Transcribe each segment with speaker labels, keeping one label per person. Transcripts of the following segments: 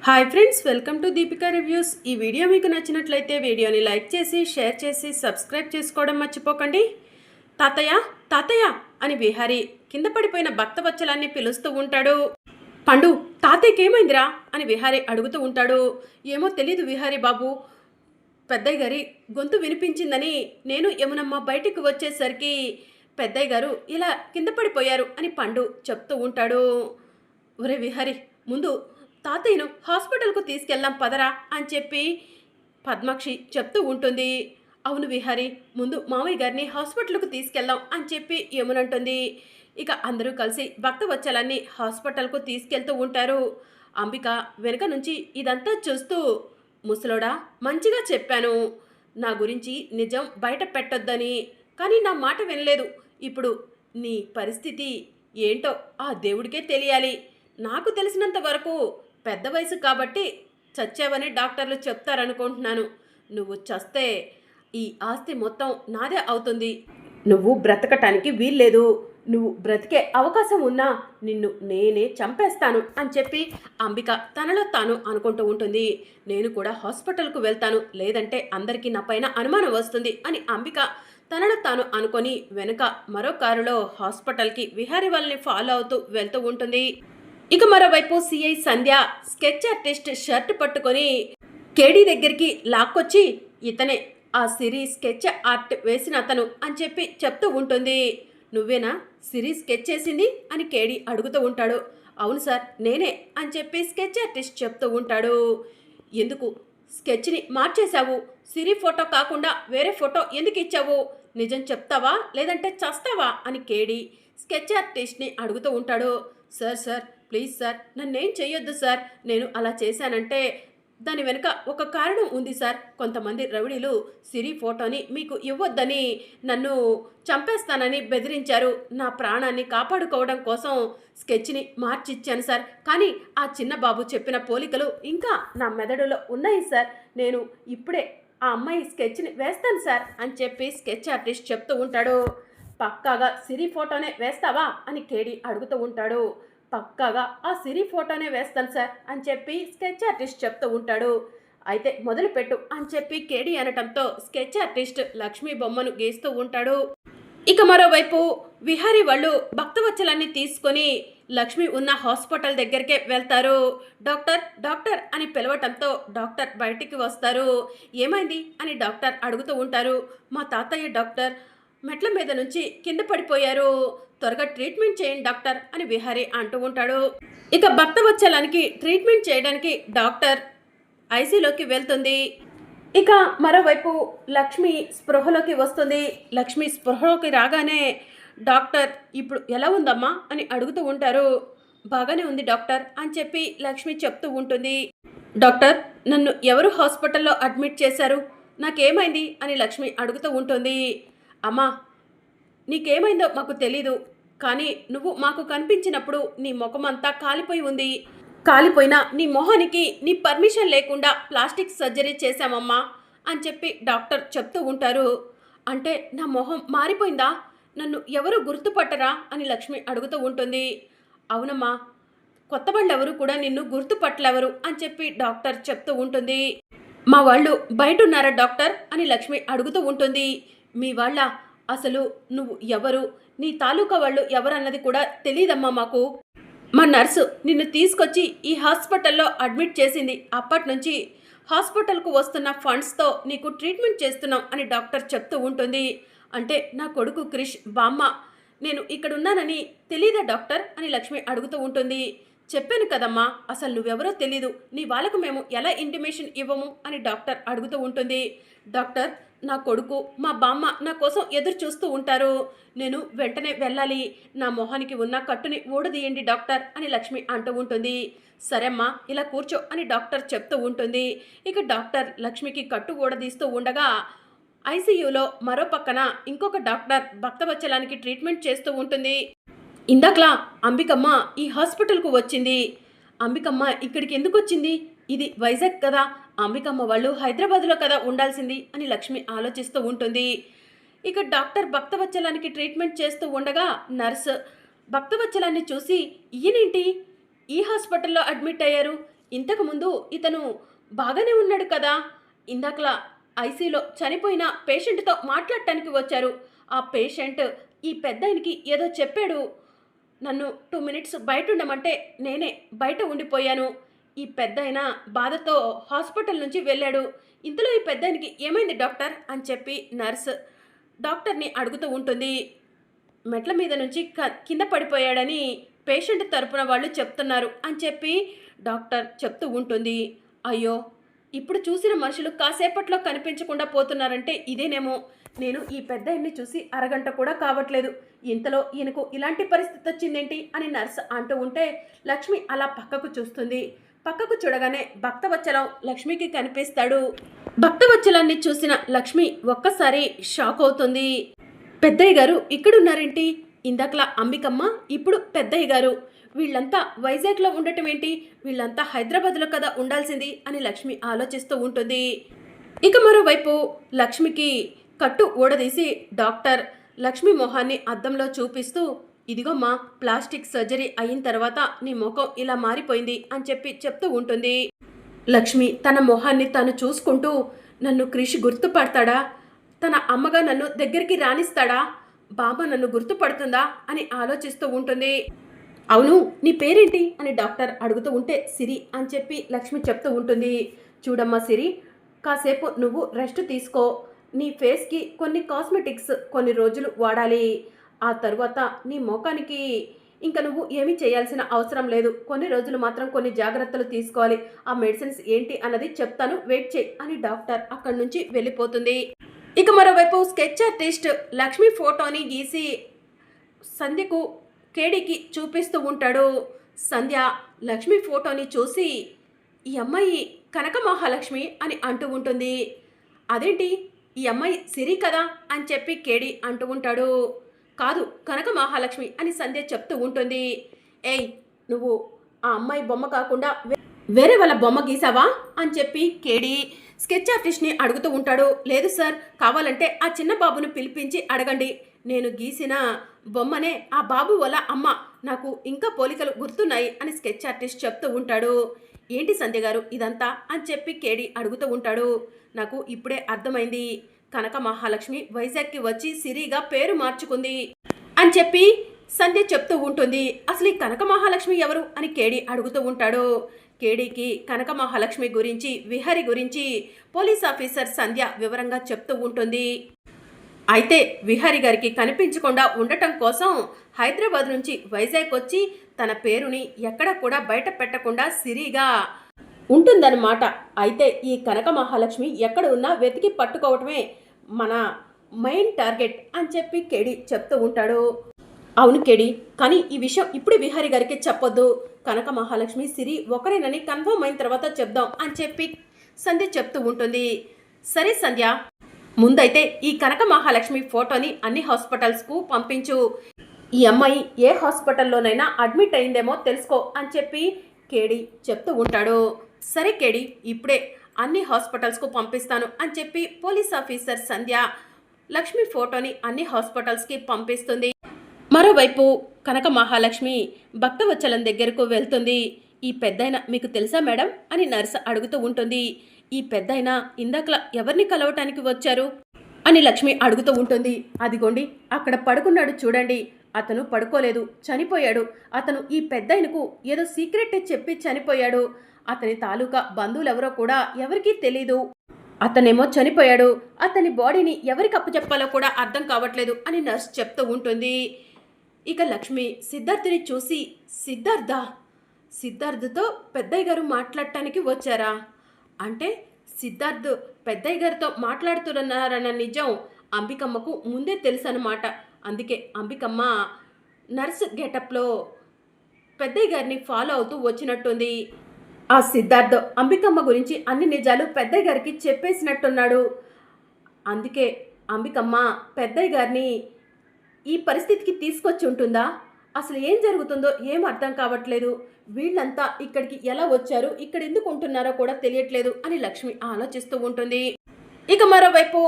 Speaker 1: Hi friends, welcome to Deepika reviews. ఈ video మీకు నచ్చినట్లయితే వీడియోని లైక్ చేసి షేర్ చేసి సబ్స్క్రైబ్ చేసుకోవడం మర్చిపోకండి. తాతయ్య తాతయ్య అని విహారీ కింద పడిపోయిన భక్తవత్సలాన్ని పిలుస్తూ ఉంటాడు. పండు, తాతయ్యకి ఏమైందిరా అని విహారీ అడుగుతూ ఉంటాడు. ఏమో తెలీదు విహారీ బాబు, పెద్దయ్య గారి గొంతు వినిపించిందని నేను యమునమ్మ బయటికి వచ్చేసరికి పెద్దయ్య గారు ఇలా కింద పడిపోయారు అని పండు చెప్తూ ఉంటాడు. ఒరే విహారీ, ముందు తాతయ్యను హాస్పిటల్కు తీసుకెళ్దాం పదరా అని చెప్పి పద్మాక్షి చెప్తూ ఉంటుంది. అవును విహారీ, ముందు మామయ్య గారిని హాస్పిటల్కు తీసుకెళ్దాం అని చెప్పి యమునంటుంది. ఇక అందరూ కలిసి భక్తవత్సలాన్ని హాస్పిటల్కు తీసుకెళ్తూ ఉంటారు. అంబిక వెనుక నుంచి ఇదంతా చూస్తూ, ముసలోడా మంచిగా చెప్పాను, నా గురించి నిజం బయట పెట్టొద్దని, కానీ నా మాట వినలేదు. ఇప్పుడు నీ పరిస్థితి ఏంటో ఆ దేవుడికే తెలియాలి. నాకు తెలిసినంత వరకు పెద్ద వయసు కాబట్టి చచ్చావని డాక్టర్లు చెప్తారనుకుంటున్నాను. నువ్వు చస్తే ఈ ఆస్తి మొత్తం నాదే అవుతుంది. నువ్వు బ్రతకటానికి వీల్లేదు. నువ్వు బ్రతికే అవకాశం ఉన్నా నిన్ను నేనే చంపేస్తాను అని చెప్పి అంబిక తనలో తాను అనుకుంటూ ఉంటుంది. నేను కూడా హాస్పిటల్కు వెళ్తాను, లేదంటే అందరికీ నా పైన అనుమానం వస్తుంది అని అంబిక తనలో తాను అనుకొని వెనుక మరో కారులో హాస్పిటల్కి విహారీ వాళ్ళని ఫాలో అవుతూ వెళ్తూ ఉంటుంది. ఇక మరోవైపు సిఐ సంధ్య స్కెచ్ ఆర్టిస్ట్ షర్ట్ పట్టుకొని కేడీ దగ్గరికి లాక్కొచ్చి, ఇతనే ఆ సిరి స్కెచ్ ఆర్ట్ వేసిన అతను అని చెప్పి చెప్తూ ఉంటుంది. నువ్వేనా సిరి స్కెచ్ చేసింది అని కేడీ అడుగుతూ ఉంటాడు. అవును సార్, నేనే అని చెప్పి స్కెచ్ ఆర్టిస్ట్ చెప్తూ ఉంటాడు. ఎందుకు స్కెచ్ని మార్చేశావు? సిరి ఫోటో కాకుండా వేరే ఫోటో ఎందుకు ఇచ్చావు? నిజం చెప్తావా లేదంటే చస్తావా అని కేడీ స్కెచ్ ఆర్టిస్ట్ని అడుగుతూ ఉంటాడు. సార్ సార్ ప్లీజ్ సార్, నన్నేం చెయ్యొద్దు సార్. నేను అలా చేశానంటే దాని వెనుక ఒక కారణం ఉంది సార్. కొంతమంది రౌడీలు సిరి ఫోటోని మీకు ఇవ్వొద్దని నన్ను చంపేస్తానని బెదిరించారు. నా ప్రాణాన్ని కాపాడుకోవడం కోసం స్కెచ్ని మార్చిచ్చాను సార్. కానీ ఆ చిన్న బాబు చెప్పిన పోలికలు ఇంకా నా మెదడులో ఉన్నాయి సార్. నేను ఇప్పుడే ఆ అమ్మాయి స్కెచ్ని వేస్తాను సార్ అని చెప్పి స్కెచ్ ఆర్టిస్ట్ చెప్తూ ఉంటాడు. పక్కాగా సిరి ఫోటోనే వేస్తావా అని కేడీ అడుగుతూ ఉంటాడు. పక్కాగా ఆ సిరి ఫోటోనే వేస్తాను సార్ అని చెప్పి స్కెచ్ ఆర్టిస్ట్ చెప్తూ ఉంటాడు. అయితే మొదలుపెట్టు అని చెప్పి కేడీ అనటంతో స్కెచ్ ఆర్టిస్ట్ లక్ష్మీ బొమ్మను గీస్తూ ఉంటాడు. ఇక మరోవైపు విహారీ వాళ్ళు భక్తవత్సలాన్ని తీసుకొని లక్ష్మి ఉన్న హాస్పిటల్ దగ్గరికే వెళ్తారు. డాక్టర్ డాక్టర్ అని పిలవటంతో డాక్టర్ బయటికి వస్తారు. ఏమైంది అని డాక్టర్ అడుగుతూ ఉంటారు. మా తాతయ్య డాక్టర్ మెట్ల మీద నుంచి కింద పడిపోయారు, త్వరగా ట్రీట్మెంట్ చేయండి డాక్టర్ అని విహారీ అంటూ ఉంటాడు. ఇక భక్తవత్సలానికి ట్రీట్మెంట్ చేయడానికి డాక్టర్ ఐసీలోకి వెళ్తుంది. ఇక మరోవైపు లక్ష్మి స్పృహలోకి వస్తుంది. లక్ష్మి స్పృహలోకి రాగానే డాక్టర్ ఇప్పుడు ఎలా ఉందమ్మా అని అడుగుతూ ఉంటారు. బాగానే ఉంది డాక్టర్ అని చెప్పి లక్ష్మి చెప్తూ ఉంటుంది. డాక్టర్, నన్ను ఎవరు హాస్పిటల్లో అడ్మిట్ చేశారు? నాకేమైంది అని లక్ష్మి అడుగుతూ ఉంటుంది. అమ్మా, నీకేమైందో మాకు తెలీదు, కానీ నువ్వు మాకు కనిపించినప్పుడు నీ ముఖమంతా కాలిపోయి ఉంది. కాలిపోయిన నీ మొహానికి నీ పర్మిషన్ లేకుండా ప్లాస్టిక్ సర్జరీ చేశామమ్మా అని చెప్పి డాక్టర్ చెప్తూ ఉంటారు. అంటే నా మొహం మారిపోయిందా? నన్ను ఎవరు గుర్తుపట్టరా అని లక్ష్మి అడుగుతూ ఉంటుంది. అవునమ్మా, కొత్త వాళ్ళు ఎవరు కూడా నిన్ను గుర్తుపట్టలేవరు అని చెప్పి డాక్టర్ చెప్తూ ఉంటుంది. మా వాళ్ళు బయట ఉన్నారా డాక్టర్ అని లక్ష్మి అడుగుతూ ఉంటుంది. మీ వాళ్ళ? అసలు నువ్వు ఎవరు, నీ తాలూకా వాళ్ళు ఎవరన్నది కూడా తెలియదమ్మా మాకు. మా నర్సు నిన్ను తీసుకొచ్చి ఈ హాస్పిటల్లో అడ్మిట్ చేసింది. అప్పటి నుంచి హాస్పిటల్కు వస్తున్న ఫండ్స్తో నీకు ట్రీట్మెంట్ చేస్తున్నాం అని డాక్టర్ చెప్తూ ఉంటుంది. అంటే నా కొడుకు క్రిష్ బామ్మ నేను ఇక్కడ ఉన్నానని తెలీదా డాక్టర్ అని లక్ష్మి అడుగుతూ ఉంటుంది. చెప్పాను కదమ్మా, అసలు నువ్వెవరో తెలీదు, నీ వాళ్ళకు మేము ఎలా ఇంటిమేషన్ ఇవ్వము అని డాక్టర్ అడుగుతూ ఉంటుంది. డాక్టర్, నా కొడుకు మా బామ్మ నా కోసం ఎదురు చూస్తూ ఉంటారు. నేను వెంటనే వెళ్ళాలి. నా మొహానికి ఉన్న కట్టుని ఊడదీయండి డాక్టర్ అని లక్ష్మి అంటూ ఉంటుంది. సరే అమ్మా, ఇలా కూర్చో అని డాక్టర్ చెప్తూ ఉంటుంది. ఇక డాక్టర్ లక్ష్మికి కట్టు ఊడదీస్తూ ఉండగా ఐసీయూలో మరో పక్కన ఇంకొక డాక్టర్ భక్తవత్సలానికి ట్రీట్మెంట్ చేస్తూ ఉంటుంది. ఇందాకలా అంబికమ్మ ఈ హాస్పిటల్కు వచ్చింది. అంబికమ్మ ఇక్కడికి ఎందుకు వచ్చింది? ఇది వైజాగ్ కదా, అంబికమ్మ వాళ్ళు హైదరాబాద్లో కదా ఉండాల్సింది అని లక్ష్మి ఆలోచిస్తూ ఉంటుంది. ఇక డాక్టర్ భక్తవత్సలానికి ట్రీట్మెంట్ చేస్తూ ఉండగా నర్స్ భక్తవత్సలాన్ని చూసి, ఈయనేంటి ఈ హాస్పిటల్లో అడ్మిట్ అయ్యారు, ఇంతకుముందు ఇతను బాగానే ఉన్నాడు కదా, ఇందాకలా ఐసీలో చనిపోయిన పేషెంట్తో మాట్లాడటానికి వచ్చారు. ఆ పేషెంట్ ఈ పెద్దాయనకి ఏదో చెప్పాడు. నన్ను 2 మినిట్స్ బయట ఉండమంటే నేనే బయట ఉండిపోయాను. ఈ పెద్దాయన బాధతో హాస్పిటల్ నుంచి వెళ్ళాడు. ఇంతలో ఈ పెద్దాయనకి ఏమైంది డాక్టర్ అని చెప్పి నర్స్ డాక్టర్ని అడుగుతూ ఉంటుంది. మెట్ల మీద నుంచి కింద పడిపోయాడని పేషెంట్ తరపున వాళ్ళు చెప్తున్నారు అని చెప్పి డాక్టర్ చెప్తూ ఉంటుంది. అయ్యో, ఇప్పుడు చూసిన మనుషులు కాసేపట్లో కనిపించకుండా పోతున్నారంటే ఇదేనేమో. నేను ఈ పెద్దాయన్ని చూసి అరగంట కూడా కావట్లేదు, ఇంతలో ఈయనకు ఇలాంటి పరిస్థితి వచ్చిందేంటి అని నర్స్ అంటూ ఉంటే లక్ష్మి అలా పక్కకు చూస్తుంది. పక్కకు చూడగానే భక్తవచ్చలం లక్ష్మికి కనిపిస్తాడు. భక్తవచ్చలాన్ని చూసిన లక్ష్మి ఒక్కసారి షాక్ అవుతుంది. పెద్దయ్య గారు ఇక్కడున్నారేంటి? ఇందాకలా అంబికమ్మ, ఇప్పుడు పెద్దయ్య గారు, వీళ్ళంతా వైజాగ్లో ఉండటం ఏంటి? వీళ్ళంతా హైదరాబాద్లో కదా ఉండాల్సింది అని లక్ష్మి ఆలోచిస్తూ ఉంటుంది. ఇక మరోవైపు లక్ష్మికి కట్టు ఊడదీసి డాక్టర్ లక్ష్మి మొహాన్ని అద్దంలో చూపిస్తూ, ఇదిగోమ్మా, ప్లాస్టిక్ సర్జరీ అయిన తర్వాత నీ ముఖం ఇలా మారిపోయింది అని చెప్పి చెప్తూ ఉంటుంది. లక్ష్మి తన మొహాన్ని తను చూసుకుంటూ, నన్ను క్రిష్ గుర్తుపడతాడా? తన అమ్మగా నన్ను దగ్గరికి రానిస్తాడా? బామ్మ నన్ను గుర్తుపడుతుందా అని ఆలోచిస్తూ ఉంటుంది. అవును, నీ పేరేంటి అని డాక్టర్ అడుగుతూ ఉంటే సిరి అని చెప్పి లక్ష్మి చెప్తూ ఉంటుంది. చూడమ్మా సిరి, కాసేపు నువ్వు రెస్ట్ తీసుకో. నీ ఫేస్కి కొన్ని కాస్మెటిక్స్ కొన్ని రోజులు వాడాలి. ఆ తర్వాత నీ ముఖానికి ఇంకా నువ్వు ఏమీ చేయాల్సిన అవసరం లేదు. కొన్ని రోజులు మాత్రం కొన్ని జాగ్రత్తలు తీసుకోవాలి. ఆ మెడిసిన్స్ ఏంటి అన్నది చెప్తాను, వెయిట్ చేయి అని డాక్టర్ అక్కడి నుంచి వెళ్ళిపోతుంది. ఇక మరోవైపు స్కెచ్ ఆర్టిస్ట్ లక్ష్మి ఫోటోని గీసి సంధ్యకు కేడీకి చూపిస్తూ ఉంటాడు. సంధ్య లక్ష్మి ఫోటోని చూసి, ఈ అమ్మాయి కనక మహాలక్ష్మి అని అంటూ ఉంటుంది. అదేంటి, ఈ అమ్మాయి సిరి కదా అని చెప్పి కేడీ అంటూ ఉంటాడు. కాదు, కనక మహాలక్ష్మి అని సంధ్య చెప్తూ ఉంటుంది. ఏయ్, నువ్వు ఆ అమ్మాయి బొమ్మ కాకుండా వేరే వాళ్ళ బొమ్మ గీసావా అని చెప్పి కేడీ స్కెచ్ ఆర్టిస్ట్ని అడుగుతూ ఉంటాడు. లేదు సార్, కావాలంటే ఆ చిన్న బాబును పిలిపించి అడగండి. నేను గీసిన బొమ్మనే ఆ బాబు వాళ్ళ అమ్మ, నాకు ఇంకా పోలికలు గుర్తున్నాయి అని స్కెచ్ ఆర్టిస్ట్ చెప్తూ ఉంటాడు. ఏంటి సంధ్య గారు ఇదంతా అని చెప్పి కేడీ అడుగుతూ ఉంటాడు. నాకు ఇప్పుడే అర్థమైంది, కనక మహాలక్ష్మి వైజాగ్కి వచ్చి సిరిగా పేరు మార్చుకుంది అని చెప్పి సంధ్య చెప్తూ ఉంటుంది. అసలు ఈ కనక మహాలక్ష్మి ఎవరు అని కేడీ అడుగుతూ ఉంటాడు. కేడీకి కనక మహాలక్ష్మి గురించి, విహారి గురించి పోలీస్ ఆఫీసర్ సంధ్య వివరంగా చెప్తూ ఉంటుంది. అయితే విహారి గారికి కనిపించకుండా ఉండటం కోసం హైదరాబాద్ నుంచి వైజాగ్ వచ్చి తన పేరుని ఎక్కడ కూడా బయట పెట్టకుండా సిరిగా ఉంటుందన్నమాట. అయితే ఈ కనక మహాలక్ష్మి ఎక్కడ ఉన్నా వెతికి పట్టుకోవటమే మన మెయిన్ టార్గెట్ అని చెప్పి కేడీ చెప్తూ ఉంటాడు. అవును కేడీ, కానీ ఈ విషయం ఇప్పుడు విహారి గారికి చెప్పొద్దు. కనక మహాలక్ష్మి సిరి ఒకరేనని కన్ఫర్మ్ అయిన తర్వాత చెప్దాం అని చెప్పి సంధ్య చెప్తూ ఉంటుంది. సరే సంధ్య, ముందైతే ఈ కనక మహాలక్ష్మి ఫోటోని అన్ని హాస్పిటల్స్కు పంపించు. ఈ అమ్మాయి ఏ హాస్పిటల్లోనైనా అడ్మిట్ అయిందేమో తెలుసుకో అని చెప్పి కేడీ చెప్తూ ఉంటాడు. సరే కేడీ, ఇప్పుడే అన్ని హాస్పిటల్స్కు పంపిస్తాను అని చెప్పి పోలీస్ ఆఫీసర్ సంధ్య లక్ష్మి ఫోటోని అన్ని హాస్పిటల్స్కి పంపిస్తుంది. మరోవైపు కనక మహాలక్ష్మి భక్తవచ్చలం దగ్గరకు వెళ్తుంది. ఈ పెద్దాయన మీకు తెలుసా మేడం అని నర్స్ అడుగుతూ ఉంటుంది. ఈ పెద్దాయన ఇందాకలా ఎవరిని కలవటానికి వచ్చారు అని లక్ష్మి అడుగుతూ ఉంటుంది. అదిగోండి అక్కడ పడుకున్నాడు చూడండి, అతను పడుకోలేదు, చనిపోయాడు. అతను ఈ పెద్దాయనకు ఏదో సీక్రెట్ చెప్పి చనిపోయాడు. అతని తాలూకా బంధువులెవరో కూడా ఎవరికీ తెలీదు. అతనేమో చనిపోయాడు, అతని బాడీని ఎవరికి అప్పచెప్పాలో కూడా అర్థం కావట్లేదు అని నర్స్ చెప్తూ ఉంటుంది. ఇక లక్ష్మి సిద్ధార్థుని చూసి, సిద్ధార్థతో పెద్దయ్య గారు మాట్లాడటానికి వచ్చారా? అంటే సిద్ధార్థ్ పెద్దయ్య గారితో మాట్లాడుతున్నారన్న నిజం అంబికమ్మకు ముందే తెలుసు అన్నమాట. అందుకే అంబికమ్మ నర్స్ గెటప్లో పెద్దయ్య గారిని ఫాలో అవుతూ వచ్చినట్టుంది. ఆ సిద్ధార్థ్ అంబికమ్మ గురించి అన్ని నిజాలు పెద్దయ్య గారికి చెప్పేసినట్టున్నాడు. అందుకే అంబికమ్మ పెద్దయ్య గారిని ఈ పరిస్థితికి తీసుకొచ్చి ఉంటుందా? అసలు ఏం జరుగుతుందో ఏం అర్థం కావట్లేదు. వీళ్ళంతా ఇక్కడికి ఎలా వచ్చారు, ఇక్కడ ఎందుకు ఉంటున్నారో కూడా తెలియట్లేదు అని లక్ష్మి ఆలోచిస్తూ ఉంటుంది. ఇక మరోవైపు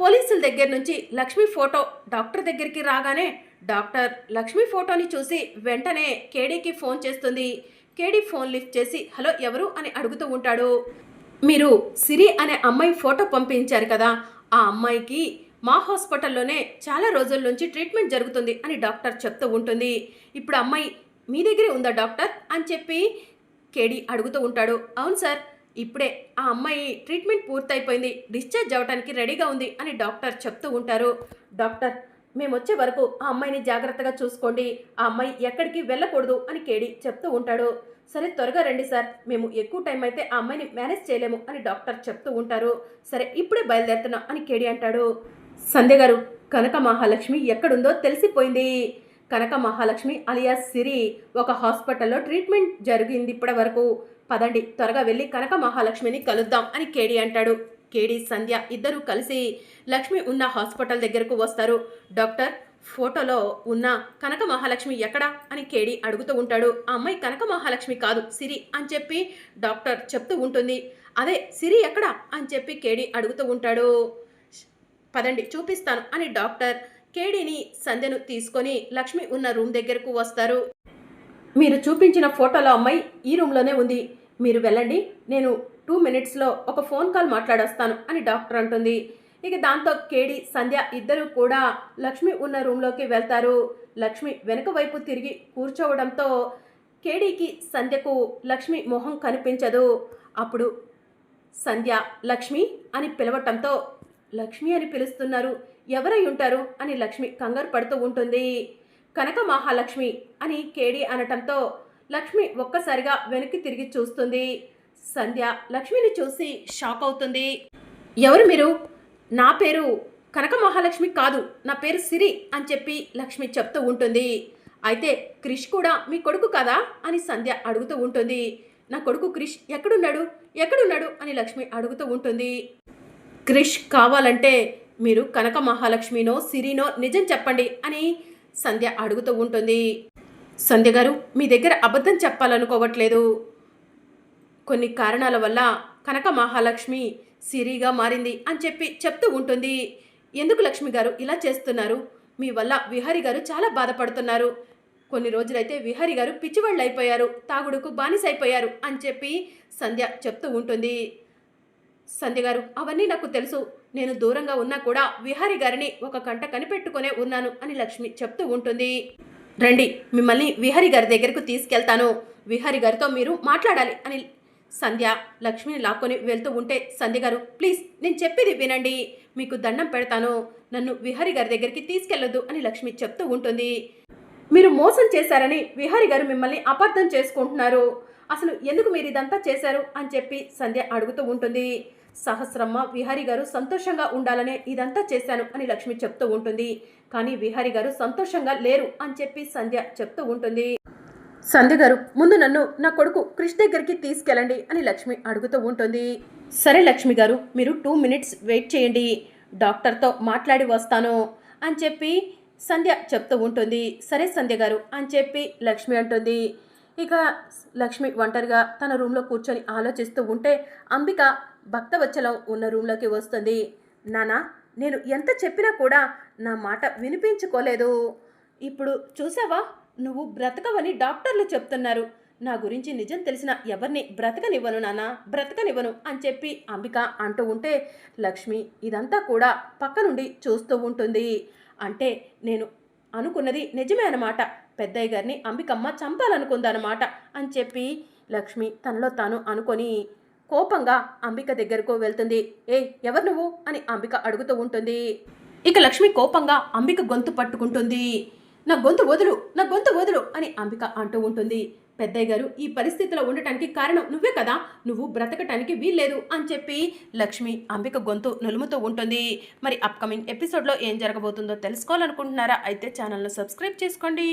Speaker 1: పోలీసుల దగ్గర నుంచి లక్ష్మి ఫోటో డాక్టర్ దగ్గరికి రాగానే డాక్టర్ లక్ష్మి ఫోటోని చూసి వెంటనే కేడీకి ఫోన్ చేస్తుంది. కేడీ ఫోన్ లిఫ్ట్ చేసి హలో ఎవరు అని అడుగుతూ ఉంటాడు. మీరు సిరి అనే అమ్మాయి ఫోటో పంపించారు కదా, ఆ అమ్మాయికి మా హాస్పిటల్లోనే చాలా రోజుల నుంచి ట్రీట్మెంట్ జరుగుతుంది అని డాక్టర్ చెప్తూ ఉంటుంది. ఇప్పుడు అమ్మాయి మీ దగ్గరే ఉందా డాక్టర్ అని చెప్పి కేడీ అడుగుతూ ఉంటాడు. అవును సార్, ఇప్పుడే ఆ అమ్మాయి ట్రీట్మెంట్ పూర్తయిపోయింది, డిశ్చార్జ్ అవ్వడానికి రెడీగా ఉంది అని డాక్టర్ చెప్తూ ఉంటారు. డాక్టర్ మేము వచ్చే వరకు ఆ అమ్మాయిని జాగ్రత్తగా చూసుకోండి, ఆ అమ్మాయి ఎక్కడికి వెళ్ళకూడదు అని కేడీ చెప్తూ ఉంటాడు. సరే త్వరగా రండి సార్, మేము ఎక్కువ టైం అయితే ఆ అమ్మాయిని మేనేజ్ చేయలేము అని డాక్టర్ చెప్తూ ఉంటారు. సరే ఇప్పుడే బయలుదేరుతున్నాం అని కేడీ అంటాడు. సంధ్య గారు, కనక మహాలక్ష్మి ఎక్కడుందో తెలిసిపోయింది. కనక మహాలక్ష్మి అలియాస్ సిరి ఒక హాస్పిటల్లో ట్రీట్మెంట్ జరిగింది ఇప్పటి వరకు. పదండి త్వరగా వెళ్ళి కనక మహాలక్ష్మిని కలుద్దాం అని కేడీ అంటాడు. కేడీ సంధ్య ఇద్దరూ కలిసి లక్ష్మి ఉన్న హాస్పిటల్ దగ్గరకు వస్తారు. డాక్టర్ ఫోటోలో ఉన్న కనక మహాలక్ష్మి ఎక్కడా అని కేడీ అడుగుతూ ఉంటాడు. ఆ అమ్మాయి కనక మహాలక్ష్మి కాదు సిరి అని చెప్పి డాక్టర్ చెప్తూ ఉంటుంది. అదే సిరి ఎక్కడా అని చెప్పి కేడీ అడుగుతూ ఉంటాడు. పదండి చూపిస్తాను అని డాక్టర్ కేడీని సంధ్యను తీసుకొని లక్ష్మి ఉన్న రూమ్ దగ్గరకు వస్తారు. మీరు చూపించిన ఫోటోలో అమ్మాయి ఈ రూమ్లోనే ఉంది, మీరు వెళ్ళండి, నేను 2 minutesలో ఒక ఫోన్ కాల్ మాట్లాడొస్తాను అని డాక్టర్ అంటుంది. ఇక దాంతో కేడీ సంధ్య ఇద్దరు కూడా లక్ష్మి ఉన్న రూమ్లోకి వెళ్తారు. లక్ష్మి వెనుక వైపు తిరిగి కూర్చోవడంతో కేడీకి సంధ్యకు లక్ష్మి మొహం కనిపించదు. అప్పుడు సంధ్య లక్ష్మి అని పిలవటంతో లక్ష్మి అని పిలుస్తున్నారు, ఎవరై ఉంటారు అని లక్ష్మి కంగారు పడుతూ ఉంటుంది. కనక మహాలక్ష్మి అని కేడీ అనటంతో లక్ష్మి ఒక్కసారిగా వెనక్కి తిరిగి చూస్తుంది. సంధ్య లక్ష్మిని చూసి షాక్ అవుతుంది. ఎవరు మీరు? నా పేరు కనక మహాలక్ష్మి కాదు, నా పేరు సిరి అని చెప్పి లక్ష్మి చెప్తూ ఉంటుంది. అయితే క్రిష్ కూడా మీ కొడుకు కదా అని సంధ్య అడుగుతూ ఉంటుంది. నా కొడుకు క్రిష్ ఎక్కడున్నాడు అని లక్ష్మి అడుగుతూ ఉంటుంది. క్రిష్ కావాలంటే మీరు కనక మహాలక్ష్మినో సిరినో నిజం చెప్పండి అని సంధ్య అడుగుతూ ఉంటుంది. సంధ్య గారు, మీ దగ్గర అబద్ధం చెప్పాలనుకోవట్లేదు, కొన్ని కారణాల వల్ల కనక మహాలక్ష్మి సిరిగా మారింది అని చెప్పి చెప్తూ ఉంటుంది. ఎందుకు లక్ష్మి గారు ఇలా చేస్తున్నారు? మీ వల్ల విహారి గారు చాలా బాధపడుతున్నారు. కొన్ని రోజులైతే విహారి గారు పిచ్చివాళ్ళు అయిపోయారు, తాగుడుకు బానిసైపోయారు అని చెప్పి సంధ్య చెప్తూ ఉంటుంది. సంధ్య గారు, అవన్నీ నాకు తెలుసు, నేను దూరంగా ఉన్నా కూడా విహారి గారిని ఒక కంట కనిపెట్టుకునే ఉన్నాను అని లక్ష్మి చెప్తూ ఉంటుంది. రండి, మిమ్మల్ని విహారి గారి దగ్గరకు తీసుకెళ్తాను, విహారి గారితో మీరు మాట్లాడాలి అని సంధ్య లక్ష్మిని లాక్కొని వెళ్తూ ఉంటే, సంధ్య గారు ప్లీజ్ నేను చెప్పేది వినండి, మీకు దండం పెడతాను, నన్ను విహారి గారి దగ్గరికి తీసుకెళ్లొద్దు అని లక్ష్మి చెప్తూ ఉంటుంది. మీరు మోసం చేశారని విహారి గారు మిమ్మల్ని అపార్థం చేసుకుంటున్నారు, అసలు ఎందుకు మీరు ఇదంతా చేశారు అని చెప్పి సంధ్య అడుగుతూ ఉంటుంది. సహస్రమ్మ విహారి గారు సంతోషంగా ఉండాలనే ఇదంతా చేశాను అని లక్ష్మి చెప్తూ ఉంటుంది. కానీ విహారి గారు సంతోషంగా లేరు అని చెప్పి సంధ్య చెప్తూ ఉంటుంది. సంధ్య గారు, ముందు నన్ను నా కొడుకు క్రిష్ దగ్గరికి తీసుకెళ్ళండి అని లక్ష్మి అడుగుతూ ఉంటుంది. సరే లక్ష్మి గారు, మీరు 2 minutes వెయిట్ చేయండి, డాక్టర్తో మాట్లాడి వస్తాను అని చెప్పి సంధ్య చెప్తూ ఉంటుంది. సరే సంధ్య గారు అని చెప్పి లక్ష్మి అంటుంది. ఇక లక్ష్మి ఒంటరిగా తన రూమ్లో కూర్చొని ఆలోచిస్తూ ఉంటే అంబిక భక్తవచ్చలం ఉన్న రూమ్లోకి వస్తుంది. నానా, నేను ఎంత చెప్పినా కూడా నా మాట వినిపించుకోలేదు, ఇప్పుడు చూసావా నువ్వు బ్రతకవని డాక్టర్లు చెప్తున్నారు, నా గురించి నిజం తెలిసిన ఎవరిని బ్రతకనివ్వను నానా, బ్రతకనివ్వను అని చెప్పి అంబిక అంటూ ఉంటే లక్ష్మి ఇదంతా కూడా పక్క నుండి చూస్తూ ఉంటుంది. అంటే నేను అనుకున్నది నిజమే అన్నమాట, పెద్దయ్య గారిని అంబికమ్మ చంపాలనుకుందన్నమాట అని చెప్పి లక్ష్మి తనలో తాను అనుకొని కోపంగా అంబిక దగ్గరకు వెళ్తుంది. ఏ ఎవరు నువ్వు అని అంబిక అడుగుతూ ఉంటుంది. ఇక లక్ష్మి కోపంగా అంబిక గొంతు పట్టుకుంటుంది. నా గొంతు వదులు అని అంబిక అంటూ ఉంటుంది. పెద్దయ్య గారు ఈ పరిస్థితిలో ఉండటానికి కారణం నువ్వే కదా, నువ్వు బ్రతకటానికి వీల్లేదు అని చెప్పి లక్ష్మి అంబిక గొంతు నులుముతూ ఉంటుంది. మరి అప్కమింగ్ ఎపిసోడ్లో ఏం జరగబోతుందో తెలుసుకోవాలనుకుంటున్నారా? అయితే ఛానల్ను సబ్స్క్రైబ్ చేసుకోండి.